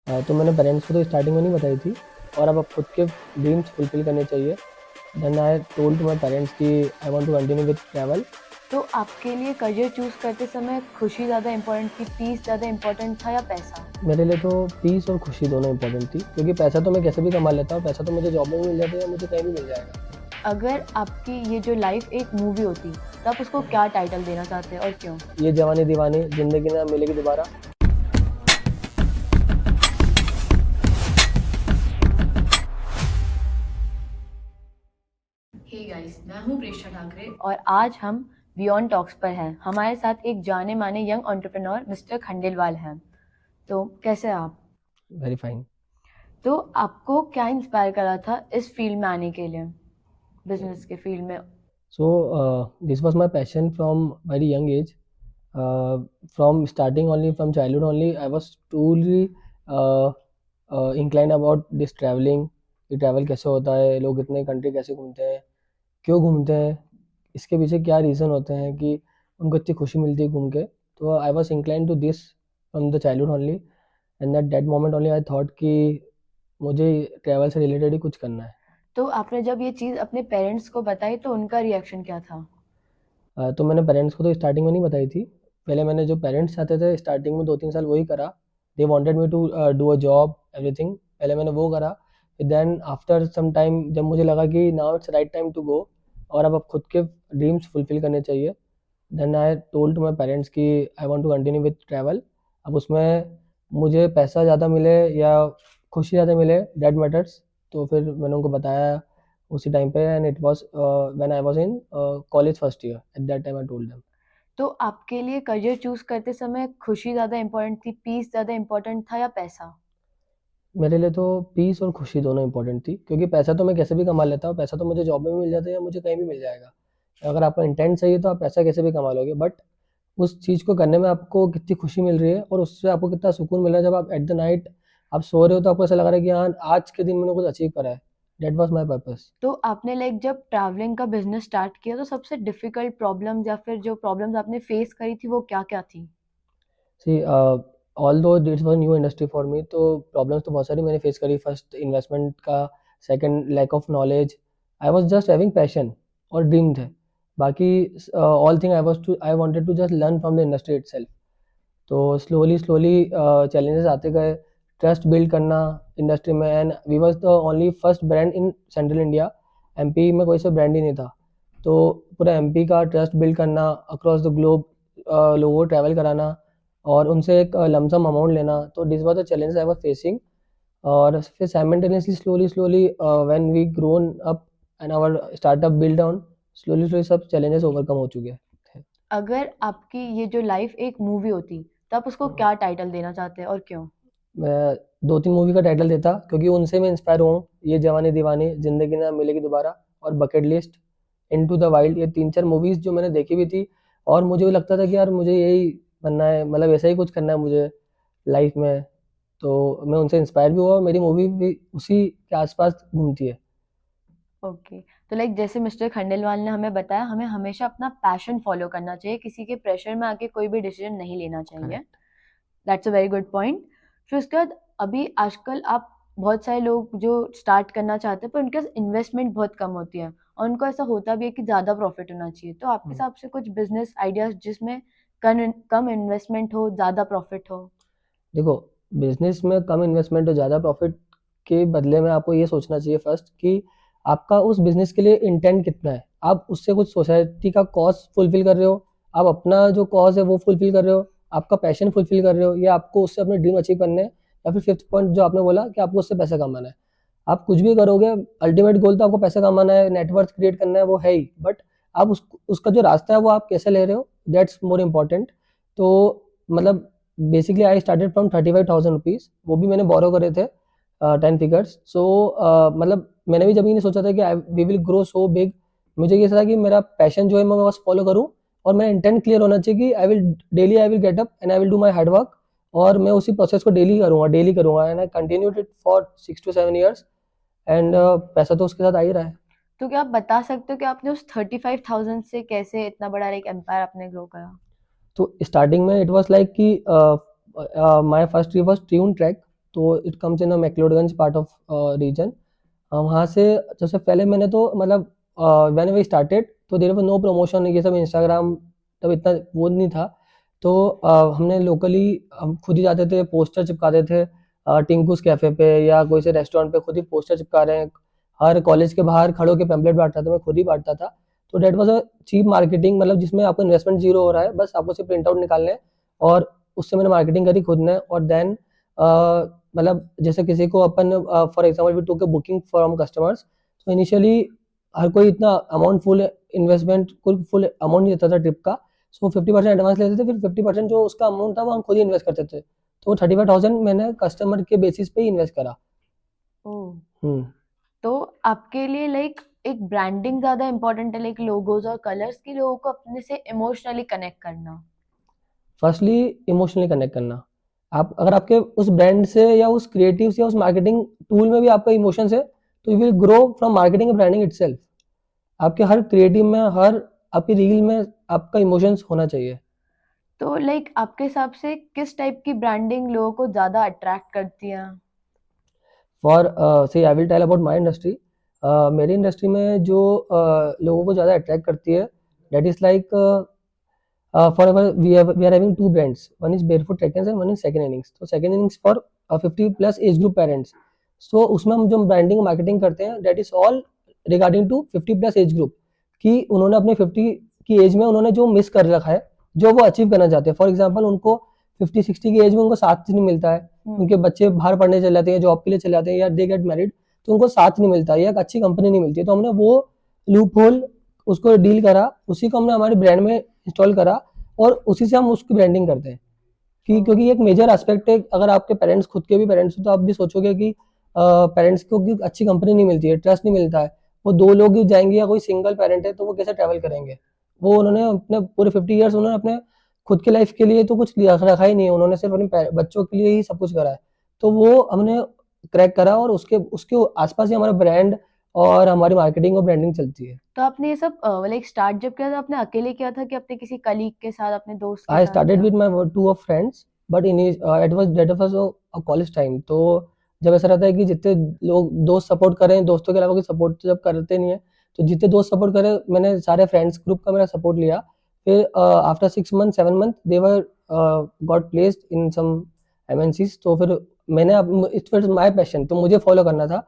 तो मैंने पेरेंट्स को तो स्टार्टिंग में नहीं बताई थी, और अब खुद के ड्रीम्स फुलफिल करने चाहिए। Then I told to my parents कि I want to continue with travel. तो आपके लिए करियर चूज़ करते समय खुशी ज़्यादा इम्पोर्टेंट थी, पीस ज़्यादा इम्पोर्टेंट था या पैसा? मेरे लिए तो पीस और खुशी दोनों इंपॉर्टेंट थी, क्योंकि पैसा तो मैं कैसे भी कमा लेता हूँ, पैसा तो मुझे जॉब में भी मिल जाता है या मुझे कहीं भी मिल जाएगा। अगर आपकी ये जो लाइफ एक मूवी होती, तो आप उसको क्या टाइटल देना चाहते हैं और क्यों? ये जवानी दीवानी जिंदगी ना मिलेगी दोबारा। हे गाइस, मैं हूँ प्रेक्षा ठाकरे और आज हम बियॉन्ड टॉक्स पर हैं। हमारे साथ एक जाने माने यंग एंटरप्रेन्योर मिस्टर खंडेलवाल हैं। तो कैसे हैं आप? Very fine. तो आपको क्या इंस्पायर करा था इस फील्ड में आने के लिए, बिजनेस के फील्ड में? So this was my passion from very young age. From starting only from childhood only I was truly inclined about this travelling, कि ट्रैवल कैसे होता है, लोग इतने कंट्री कैसे घूमते हैं, क्यों घूमते हैं, इसके पीछे क्या रीज़न होते हैं कि उनको इतनी खुशी मिलती है घूम के। तो I was incline to this from the childhood only, and that that moment only I thought कि मुझे ट्रैवल से रिलेटेड ही कुछ करना है। तो आपने जब ये चीज़ अपने पेरेंट्स को बताई तो उनका रिएक्शन क्या था? तो मैंने पेरेंट्स को तो स्टार्टिंग में नहीं बताई थी। पहले मैंने जो पेरेंट्स चाहते थे स्टार्टिंग में 2-3 साल वही करा। They wanted me to do a job everything, पहले मैंने वो करा। देन आफ्टर सम टाइम जब मुझे लगा कि now it's right time to go, और अब खुद के ड्रीम्स फुलफिल करने चाहिए, then I told to my parents कि I want to continue with travel. अब उसमें मुझे पैसा ज़्यादा मिले या खुशी ज़्यादा मिले, दैट मैटर्स। तो फिर मैंने उनको बताया उसी टाइम पे, and it was when I was in college first year, at that time I told them. तो आपके लिए करियर चूज़ करते समय खुशी ज़्यादा इम्पोर्टेंट थी, पीस ज़्यादा इम्पोर्टेंट था या पैसा? मेरे लिए तो पीस और खुशी दोनों इंपॉर्टेंट थी, क्योंकि पैसा तो मैं कैसे भी कमा लेता हूँ, पैसा तो मुझे जॉब में भी मिल जाता है या मुझे कहीं भी मिल जाएगा। अगर आपका इंटेंट सही है तो आप पैसा कैसे भी कमा लोगे, बट उस चीज़ को करने में आपको कितनी खुशी मिल रही है और उससे आपको कितना सुकून मिल रहा है, जब आप एट द नाइट आप सो रहे हो तो आपको ऐसा लग रहा है कि हाँ, आज के दिन मैंने कुछ अचीव करा है। That was my purpose. तो आपने लाइक जब ट्रैवलिंग का बिजनेस स्टार्ट किया तो सबसे डिफिकल्ट प्रॉब्लम्स या फिर जो प्रॉब्लम्स आपने फेस करी थी वो क्या-क्या थी? See although this was new industry for me, तो प्रॉब्लम्स तो बहुत सारी मैंने फेस करी। फर्स्ट इन्वेस्टमेंट का, second lack of knowledge. I was just having passion और ड्रीम थे। बाकी all thing I wanted to just learn from the industry itself. तो स्लोली स्लोली चैलेंजेस आते गए, ट्रस्ट बिल्ड करना इंडस्ट्री में, and we was the only first brand in central India. MP में कोई सा ब्रांड ही नहीं था। तो पूरा एमपी का ट्रस्ट बिल्ड करना, अक्रॉस द ग्लोब लोगों को ट्रैवल कराना और उनसे एक लमसम अमाउंट लेना, तो this was the challenge I was facing. और फिर simultaneously slowly slowly when we grown up and our startup build on, slowly slowly सब चैलेंजेस ओवरकम हो चुके थे। अगर आपकी ये जो लाइफ एक मूवी होती, तो आप उसको क्या टाइटल देना चाहते हैं और क्यों? मैं 2-3 मूवी का टाइटल देता, क्योंकि उनसे मैं इंस्पायर हुआ हूँ। ये जवानी दीवानी, जिंदगी ना मिलेगी दोबारा, और bucket list, into the wild, ये 3-4 मूवीज जो मैंने देखी भी थी। और मुझे भी लगता था कि यार मुझे यही बनना है, मतलब ऐसा ही कुछ करना है मुझे लाइफ में। तो मैं उनसे इंस्पायर भी हुआ और मेरी मूवी भी उसी के आसपास घूमती है। ओके। तो लाइक जैसे मिस्टर खंडेलवाल ने हमें बताया, हमें हमेशा अपना पैशन फॉलो करना चाहिए, किसी के प्रेशर में आके कोई भी डिसीजन नहीं लेना चाहिए। Correct. That's a very good point. फिर उसके बाद अभी आजकल आप बहुत सारे लोग जो स्टार्ट करना चाहते हैं पर उनके पास इन्वेस्टमेंट बहुत कम होती है और उनको ऐसा होता भी है कि ज़्यादा प्रॉफिट होना चाहिए। तो आपके हिसाब से कुछ बिजनेस आइडियाज जिसमें कम इन्वेस्टमेंट हो, ज़्यादा प्रॉफिट हो? देखो, बिजनेस में कम इन्वेस्टमेंट और ज़्यादा प्रॉफिट के बदले में आपको ये सोचना चाहिए फर्स्ट कि आपका उस बिजनेस के लिए इंटेंट कितना है। आप उससे कुछ सोसाइटी का कॉज फुलफिल कर रहे हो, आप अपना जो कॉज है वो फुलफिल कर रहे हो, आपका पैशन फुलफिल कर रहे हो, या आपको उससे अपने ड्रीम अचीव करने हैं, या फिर फिफ्थ पॉइंट जो आपने बोला कि आपको उससे पैसा कमाना है। आप कुछ भी करोगे, अल्टीमेट गोल तो आपको पैसा कमाना है, नेटवर्थ क्रिएट करना है, वो है ही, बट आप उसका जो रास्ता है वो आप कैसे ले रहे हो, दैट्स मोर इम्पॉर्टेंट। तो मतलब basically I started from 35,000 rupees, वो भी मैंने बोरो करे थे 10 फिगर्स। सो मतलब मैंने भी जब ये नहीं सोचा था कि we will grow so big. मुझे ये था कि मेरा पैशन जो है मैं बस फॉलो करूँ, और मेरा इंटेंट क्लियर होना चाहिए कि I will get up and I will do my hard work, और मैं उसी प्रोसेस को डेली करूँगा, and I continued it for 6 to 7 years, and पैसा तो उसके साथ आ ही रहा है। तो क्या आप बता सकते हो कि आपने उस 35,000 से कैसे इतना बड़ा एक एम्पायर अपने ग्रो करा? तो स्टार्टिंग में इट वाज लाइक कि my first year was tune track, तो it comes in McLeodganj part of region. वहाँ से सबसे पहले मैंने तो मतलब व्हेन वी स्टार्टेड तो देयर वाज नो प्रमोशन, ये सब इंस्टाग्राम तब इतना वो नहीं था। तो हमने लोकली हम खुद ही जाते थे, पोस्टर चिपकाते थे टिंकूस कैफ़े पे या कोई से रेस्टोरेंट पे खुद ही पोस्टर चिपका रहे हैं। हर कॉलेज के बाहर खड़े होके पैम्पलेट बाँट रहा था, मैं खुद ही बाँटता था। तो that was a cheap marketing, मतलब जिसमें आपका इन्वेस्टमेंट ज़ीरो हो रहा है, बस आपको सिर्फ प्रिंट आउट निकालने हैं और उससे मैंने मार्केटिंग करी खुद ने। और देन मतलब जैसे किसी को अपन for example we took a booking from customers, तो इनिशियली हर कोई इतना अमाउंट फुल इन्वेस्टमेंट कोई फुल अमाउंट नहीं देता था ट्रिप का। सो 50% एडवांस लेते थे, फिर 50% जो उसका अमाउंट था वो हम खुद ही इन्वेस्ट करते थे। तो 35,000 मैंने कस्टमर के बेसिस पे ही इन्वेस्ट करा। ओह! हम्म। तो आपके लिए लाइक एक ब्रांडिंग ज़्यादा इम्पोर्टेंट है, लाइक लोगोज़ और कलर्स, की लोगों को अपने से इमोशनली कनेक्ट करना? फर्स्टली इमोशनली कनेक्ट करना। आप अगर आपके उस ब्रांड से या उस क्रिएटिव से या उस मार्केटिंग टूल में भी आपका इमोशंस है, तो you will grow from marketing and branding itself. आपके हर क्रिएटिव में, हर आपकी रील में आपका इमोशंस होना चाहिए। तो लाइक आपके हिसाब से किस टाइप की ब्रांडिंग लोगों को ज़्यादा अट्रैक्ट करती है? For say I will tell about my industry. मेरी इंडस्ट्री में जो लोगों को ज़्यादा अट्रैक्ट करती है, that is like for ever we are having two brands, one is barefoot techniques and one is second innings. तो second innings for 50 plus age group parents. So उसमें हम जो ब्रांडिंग मार्केटिंग करते हैं that is all regarding to 50 plus age group, कि उन्होंने अपने 50 की एज में उन्होंने जो मिस कर रखा है, जो वो अचीव करना चाहते हैं। फॉर एग्जाम्पल उनको 50-60 की एज में उनको साथ नहीं मिलता है, उनके बच्चे बाहर पढ़ने चले जाते हैं, जॉब के लिए चले जाते हैं, या दे गेट मैरिड, तो उनको साथ नहीं मिलता या एक अच्छी कंपनी नहीं मिलती है। तो हमने वो लूप होल उसको डील करा, उसी को हमने हमारे ब्रांड में इंस्टॉल करा और उसी से हम उसकी ब्रांडिंग करते हैं। कि क्योंकि ये एक मेजर एस्पेक्ट है, अगर आपके पेरेंट्स खुद के भी पेरेंट्स हो तो आप भी सोचोगे कि पेरेंट्स को कि अच्छी कंपनी नहीं मिलती है, ट्रस्ट नहीं मिलता है, वो दो लोग ही जाएंगे या कोई सिंगल पेरेंट है तो वो कैसे ट्रैवल करेंगे। वो उन्होंने अपने पूरे 50 ईयर्स उन्होंने अपने खुद की लाइफ के लिए तो कुछ रखा ही नहीं है, उन्होंने सिर्फ अपने बच्चों के लिए ही सब कुछ करा है। तो वो हमने क्रैक करा और उसके उसके आसपास ही हमारा ब्रांड और हमारी मार्केटिंग और ब्रांडिंग चलती है। तो आपने ये सब लाइक स्टार्ट जब किया था, आपने अकेले किया था कि अपने किसी कलीग के साथ, अपने दोस्त के I साथ started किया? with my two of friends, but in his, that was a college time। तो जब ऐसा रहता है कि जितने लोग दोस्त सपोर्ट करें, दोस्तों के अलावा कोई सपोर्ट तो जब करते नहीं है, तो जितने दोस्त सपोर्ट करें, मैंने सारे फ्रेंड्स ग्रुप का मेरा सपोर्ट लिया। फिर after 6 month 7 month they were got placed in some MNCs. तो फिर मैंने अब इट वाज माय पैशन, तो मुझे फॉलो करना था,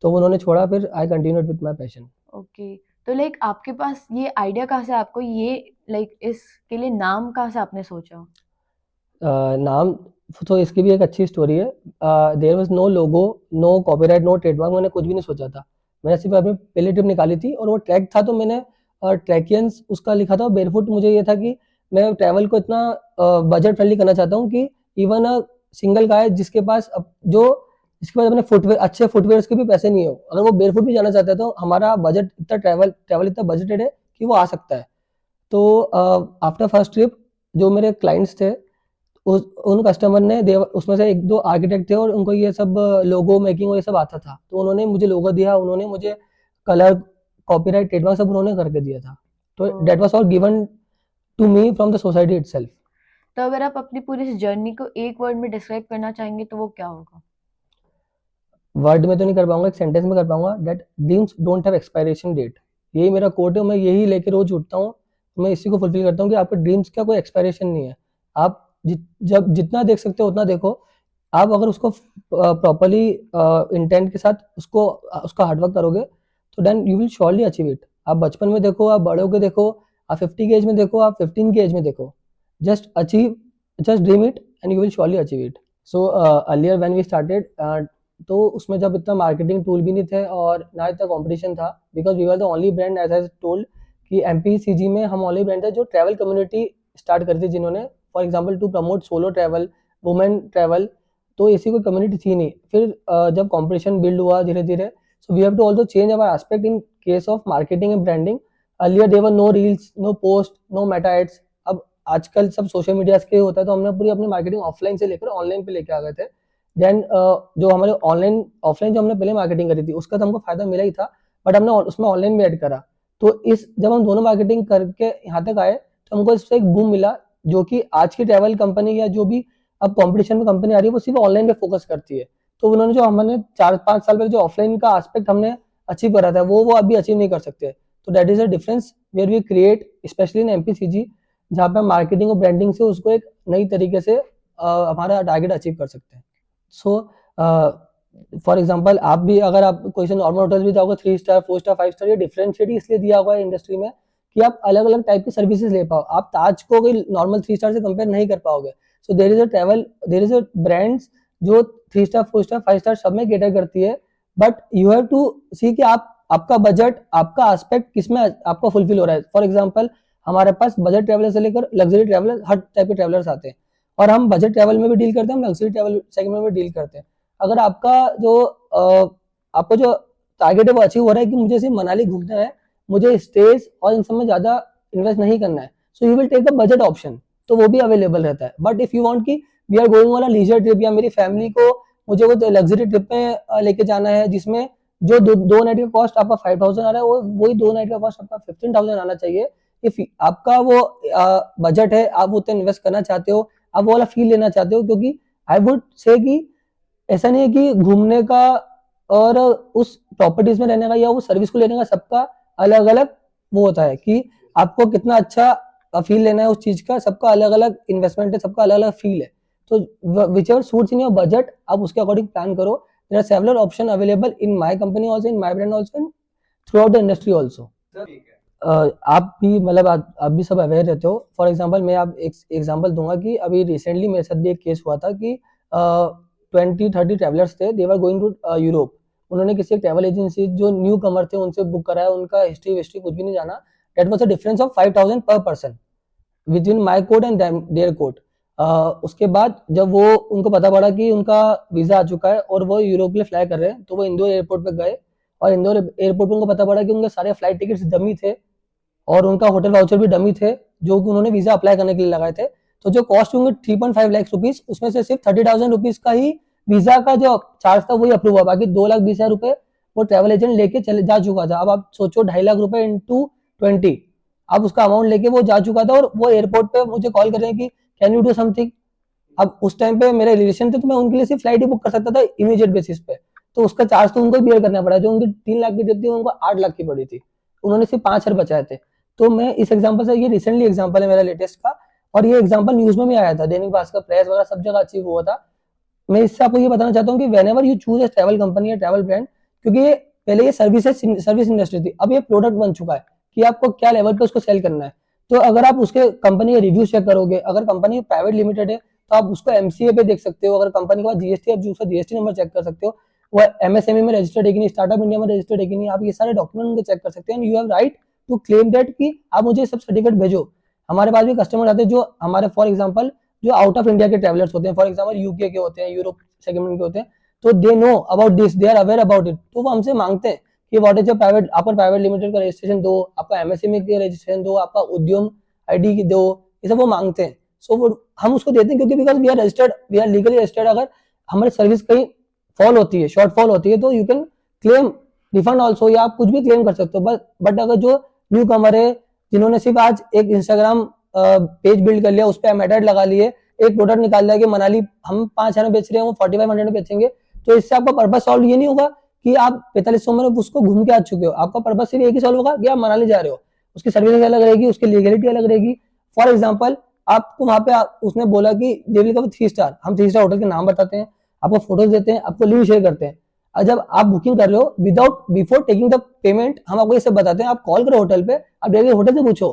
तो उन्होंने छोड़ा, फिर I continued with my passion. Okay. तो लाइक आपके पास ये आइडिया कहाँ से, आपको ये लाइक इसके लिए नाम कहाँ से आपने सोचा? नाम, तो इसकी भी एक अच्छी स्टोरी है। There was no logo, no copyright, no trademark, मैंने कुछ भी नहीं सोचा था। मैंने सिर्फ अपनी पहली ट्रिप निकाली थी और वो ट्रैक था, तो मैंने ट्रैकियंस उसका लिखा था। बेयरफुट मुझे ये था कि मैं ट्रैवल को इतना बजट फ्रेंडली करना चाहता हूँ कि इवन अ सिंगल गाय जिसके पास जो जिसके पास अपने फुटवेयर, अच्छे फुटवेयर्स के भी पैसे नहीं हो, अगर वो बेयरफुट भी जाना चाहता है, तो हमारा बजट इतना ट्रैवल ट्रैवल इतना बजटेड है कि वो आ सकता है। तो आफ्टर फर्स्ट ट्रिप जो मेरे क्लाइंट्स थे, उस उन कस्टमर ने उसमें से एक दो आर्किटेक्ट थे और उनको ये सब लोगो मेकिंग और ये सब आता था, तो उन्होंने मुझे लोगो दिया, उन्होंने मुझे कलर, कॉपीराइट, ट्रेडमार्क सब उन्होंने करके दिया था। तो that was all given to me from the society itself. तो अगर आप अपनी पूरी इस जर्नी को एक वर्ड में डिस्क्राइब करना चाहेंगे तो वो क्या होगा? वर्ड में तो नहीं कर पाऊंगा, एक सेंटेंस में कर पाऊंगा, that dreams don't have expiration date. यही मेरा कोट है, मैं यही लेके रोज उठता हूँ, मैं इसी को फुलफिल करता हूँ कि आपके ड्रीम्स का कोई एक्सपायरेशन नहीं है। आप जब जितना देख सकते हो उतना देखो। आप अगर उसको प्रॉपरली इंटेंट के साथ उसको उसका हार्डवर्क करोगे, तो then you will surely achieve it. आप बचपन में देखो, आप बड़ों के देखो, आप 50 की एज में देखो, आप 15 की एज में देखो, just achieve, just dream it and you will surely achieve it. So earlier when we started, तो उसमें जब इतना मार्केटिंग टूल भी नहीं थे और ना इतना कंपटीशन था, because we were the only brand, as I told कि एमपीसीजी में हम ओनली ब्रांड है जो ट्रैवल कम्युनिटी स्टार्ट करी थी, जिन्होंने for example to promote solo travel, women travel. तो ऐसी कोई कम्युनिटी थी नहीं। फिर जब कंपटीशन बिल्ड हुआ धीरे धीरे, so we have to also change our aspect in case of marketing and branding. Earlier there were no reels, no post, no Meta ads. अब आजकल सब सोशल मीडिया के होता है, तो हमने पूरी अपनी मार्केटिंग ऑफलाइन से लेकर ऑनलाइन पे लेके आ गए थे। देन जो हमारे ऑनलाइन ऑफलाइन जो हमने पहले मार्केटिंग करी थी उसका तो हमको फायदा मिला ही था, बट हमने उसमें ऑनलाइन भी ऐड करा। तो इस जब हम दोनों मार्केटिंग करके यहाँ तक आए, तो हमको इससे एक बूम मिला, जो कि आज की ट्रैवल कंपनी या जो भी अब कंपटीशन में कंपनी आ रही है वो सिर्फ ऑनलाइन पे फोकस करती है, तो उन्होंने जो हमने 4-5 साल पहले जो ऑफलाइन का एस्पेक्ट हमने अचीव करा था वो अभी अचीव नहीं कर सकते। तो that is a difference where we create specially in MPCG, जहाँ पे हम मार्केटिंग और ब्रांडिंग से उसको एक नई तरीके से हमारा टारगेट अचीव कर सकते हैं। सो फॉर एग्जांपल आप भी अगर आप कोई से नॉर्मल होटल भी जाओगे 3 स्टार 4 स्टार 5 स्टार, ये डिफरेंशिएट इसलिए दिया हुआ है इंडस्ट्री में कि आप अलग अलग टाइप की सर्विसेज ले पाओ। आप ताज को कोई नॉर्मल 3 स्टार से कंपेयर नहीं कर पाओगे। सो देर इज अ ब्रांड्स जो 3 स्टार 4 स्टार 5 स्टार सब में कैटर करती है, बट यू हैव टू सी कि आप आपका बजट आपका एस्पेक्ट किसमें आपका फुलफिल हो रहा है। फॉर एग्जांपल हमारे पास बजट ट्रैवलर से लेकर लग्जरी ट्रैवलर हर टाइप के ट्रैवलर्स आते हैं, और हम बजट ट्रैवल में भी डील करते हैं, हम लग्जरी ट्रैवल सेगमेंट में डील करते हैं। अगर आपका जो आपको जो टारगेट है वो अचीव हो रहा है कि मुझे सिर्फ मनाली घूमना है, मुझे स्टेज और इन सब में ज्यादा इन्वेस्ट नहीं करना है, so you will take the budget option, तो वो भी अवेलेबल रहता है। बट इफ यू वांट कि we are going on a leisure trip, या मेरी फैमिली को मुझे कुछ लग्जरी ट्रिप में लेके जाना है जिसमें जो दो नाइट का कॉस्ट आपका 5000 आ रहा है, वो वही 2 नाइट का कॉस्ट आपका 15000 आना चाहिए। इफ आपका वो बजट है, आप उतना इन्वेस्ट करना चाहते हो, आप वो वाला फील लेना चाहते हो, क्योंकि आई वुड से कि ऐसा नहीं है कि घूमने का और उस प्रॉपर्टीज में रहने का या उस सर्विस को लेने का सबका अलग अलग वो होता है कि आपको कितना अच्छा फील लेना है उस चीज का, सबका अलग अलग इन्वेस्टमेंट है, सबका अलग अलग फील है। तो whichever suits in your budget आप उसके अकॉर्डिंग प्लान करो। There are several option available in my company also, in my brand also, throughout the industry also. आप भी मतलब आप भी सब अवेयर रहते हो। फॉर एग्जांपल मैं आप एक एग्जांपल दूंगा कि अभी रिसेंटली मेरे साथ भी एक केस हुआ था कि 20-30 ट्रैवलर्स थे, दे वर गोइंग टू यूरोप। उन्होंने किसी ट्रैवल एजेंसी जो न्यू कमर थे उनसे बुक कराया, उनका हिस्ट्री कुछ भी नहीं जाना। That was a difference of 5000 पर person within my code and their code. उसके बाद जब वो उनको पता पड़ा कि उनका वीजा आ चुका है और वो यूरोप के लिए फ्लाई कर रहे हैं, तो वो इंदौर एयरपोर्ट पे गए, और इंदौर एयरपोर्ट पे उनको पता पड़ा कि उनके सारे फ्लाइट टिकट्स डमी थे और उनका होटल वाउचर भी डमी थे जो कि उन्होंने वीजा अप्लाई करने के लिए लगाए थे। तो जो कॉस्ट होंगे 3.5 लाख रुपीज, उसमें से सिर्फ 30,000 रुपीज का ही वीजा का जो चार्ज था वही अप्रूव हुआ, बाकी 2,20,000 रुपए वो ट्रैवल एजेंट लेके चले जा चुका था। अब आप सोचो 2.5 लाख रुपए इंटू 20, अब उसका अमाउंट लेके वो जा चुका था, और वो एयरपोर्ट पे मुझे कॉल कर रहे हैं कि कैन यू डू समथिंग। अब उस टाइम पे मेरे रिलेशन थे, तो मैं उनके लिए सिर्फ फ्लाइट ही बुक कर सकता था इमीडिएट बेसिस पे, तो उसका चार्ज तो उनको बियर करना पड़ा। जो उनकी 3 लाख की ट्रिप थी उनको 8 लाख की पड़ी थी, उन्होंने सिर्फ 5,000 बचाए थे। तो मैं इस एग्जांपल से, ये रिसेंटली एग्जांपल है मेरा लेटेस्ट का, और ये एग्जांपल न्यूज में भी आया था, दैनिक भास्कर, प्रेस वगैरह सब जगह अचीव हुआ था। मैं इससे आपको ये बताना चाहता हूँ कि when ever you choose a travel company या ट्रैवल ब्रांड, क्योंकि ये पहले ये सर्विस इंडस्ट्री थी, अब ये प्रोडक्ट बन चुका है कि आपको क्या लेवल पे उसको सेल करना है। तो अगर आप उसके कंपनी के रिव्यू चेक करोगे, अगर कंपनी प्राइवेट लिमिटेड है तो आप उसको एमसीए पे देख सकते हो, अगर कंपनी के पास जीएसटी है उसका जीएसटी नंबर चेक कर सकते हो, वो एमएसएमई में रजिस्टर्ड है कि नहीं, स्टार्टअप इंडिया में रजिस्टर्ड है कि नहीं, आप ये सारे डॉक्यूमेंट उनको चेक कर सकते हैं। You have right to claim that कि आप मुझे सब सर्टिफिकेट भेजो। हमारे पास भी कस्टमर आते हैं जो हमारे फॉर एग्जाम्पल जो आउट ऑफ इंडिया के ट्रैवलर्स होते हैं, फॉर एग्जाम्पल यूके के होते हैं, यूरोप सेगमेंट के होते हैं, तो they know about this, they are aware about it, तो वो हमसे मांगते हैं कि व्हाट इज योर प्राइवेट, आपका प्राइवेट लिमिटेड का रजिस्ट्रेशन दो, आपका एमएसएमई का रजिस्ट्रेशन दो, आपका उद्यम आईडी की दो, ये सब वो मांगते हैं। सो वो हम उसको देते हैं क्योंकि because we are registered, we are legally registered. अगर हमारी सर्विस कहीं फॉल होती है, शॉर्ट फॉल होती है, तो you can claim refund also, या आप कुछ भी क्लेम कर सकते हो। बट अगर जो न्यू कमर है जिन्होंने सिर्फ आज एक इंस्टाग्राम पेज बिल्ड कर लिया, उस पर एड लगा लिए, एक प्रोडक्ट निकाल लिया कि मनाली हम 5,000 में बेच रहे हैं, वो 4500 में बेचेंगे, तो इससे आपका पर्पज सॉल्व ये नहीं होगा कि आप 4500 में उसको घूम के आ चुके हो। आपका पर्पज सिर्फ एक ही सॉल्व होगा कि आप मनाली जा रहे हो, उसकी सर्विस अलग रहेगी, उसकी लीगलिटी अलग रहेगी। फॉर एग्जाम्पल आपको वहां पे उसने बोला कि दे विल कम 3 स्टार, हम 3 स्टार होटल के नाम बताते हैं, आपको फोटोज देते हैं, आपको लिंक शेयर करते हैं, और जब आप बुकिंग कर रहे हो without before taking the payment हम आपको ये सब बताते हैं। आप कॉल करो होटल पे, आप डायरेक्ट होटल से पूछो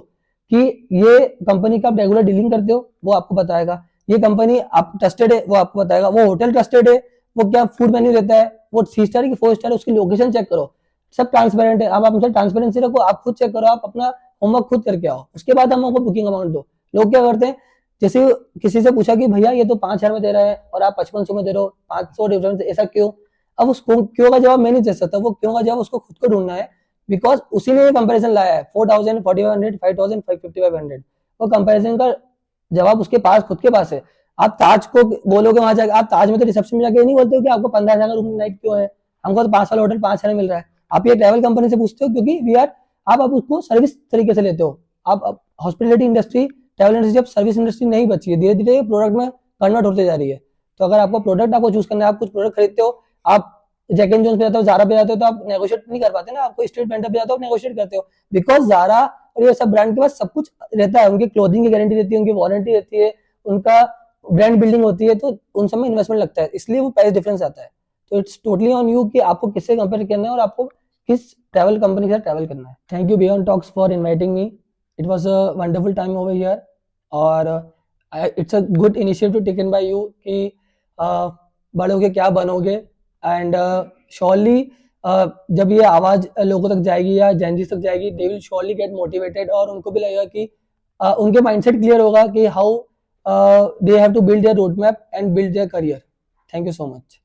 कि ये कंपनी का आप रेगुलर डीलिंग करते हो, वो आपको बताएगा। ये कंपनी आप ट्रस्टेड है, वो आपको बताएगा। वो होटल ट्रस्टेड है, वो क्या फूड मेन्यू देता है, वो 3 स्टार की 4 स्टार है, उसकी लोकेशन चेक करो, सब ट्रांसपेरेंट है। आप हमसे ट्रांसपेरेंसी रखो, आप खुद चेक करो, आप अपना होमवर्क खुद करके आओ, उसके बाद हम आपको बुकिंग अमाउंट दो। लोग क्या करते हैं, जैसे किसी से पूछा कि भैया ये तो 5,000 में दे रहा है और आप 5500 में दे रहे हो, 500 डिफरेंस, ऐसा क्यों? अब उस क्यों का जवाब मैं नहीं दे सकता, वो क्यों का जवाब उसको खुद को ढूंढना है, बिकॉज उसी ने ये कंपैरिजन लाया है 4,000, 4,500, 5,000, 5,500। वो कंपैरिजन का जवाब उसके पास, खुद के पास है। आप ताज को बोलोगे वहां जाके, आप ताज में तो रिसेप्शन में जाके नहीं बोलते हो कि आपको 15,000 का रूम नाइट क्यों है, हमको तो 5 वाला होटल 5,000 मिल रहा है। आप ये ट्रैवल कंपनी से पूछते हो क्योंकि वी आर, आप उसको सर्विस तरीके से लेते हो। आप हॉस्पिटलिटी इंडस्ट्री, ट्रैवल इंडस्ट्री, जब सर्विस इंडस्ट्री नहीं बची है, धीरे धीरे प्रोडक्ट में कन्वर्ट होते जा रही है। तो अगर आपको प्रोडक्ट आपको चूज करना है, आप कुछ प्रोडक्ट खरीदते हो, आप जैक एंड जोन्स पे जाते हो, ज़ारा पे जाते हो, तो आप नेगोशिएट नहीं कर पाते ना, आपको स्ट्रीट वेंडर पे जाते हो, नेगोशिएट करते हो, बिकॉज ज़ारा और ये सब ब्रांड के पास सब कुछ रहता है, उनकी क्लोथिंग की गारंटी रहती है, उनकी वारंटी रहती है, उनका ब्रांड बिल्डिंग होती है, तो उन सब में इन्वेस्टमेंट लगता है, इसलिए वो प्राइस डिफरेंस आता है। तो इट्स टोटली ऑन यू कि आपको किससे कंपेयर करना है और आपको किस ट्रैवल कंपनी के साथ ट्रैवल करना है। Thank you beyond talks for inviting me, it was a wonderful time over here, और it's a good initiative taken by you कि बड़े होके क्या बनोगे, एंड श्योरली जब ये आवाज़ लोगों तक जाएगी या जेनजीस तक जाएगी, they will surely get motivated, और उनको भी लगेगा कि उनके माइंडसेट क्लियर होगा कि how they have to build their roadmap and build their career. Thank you so much.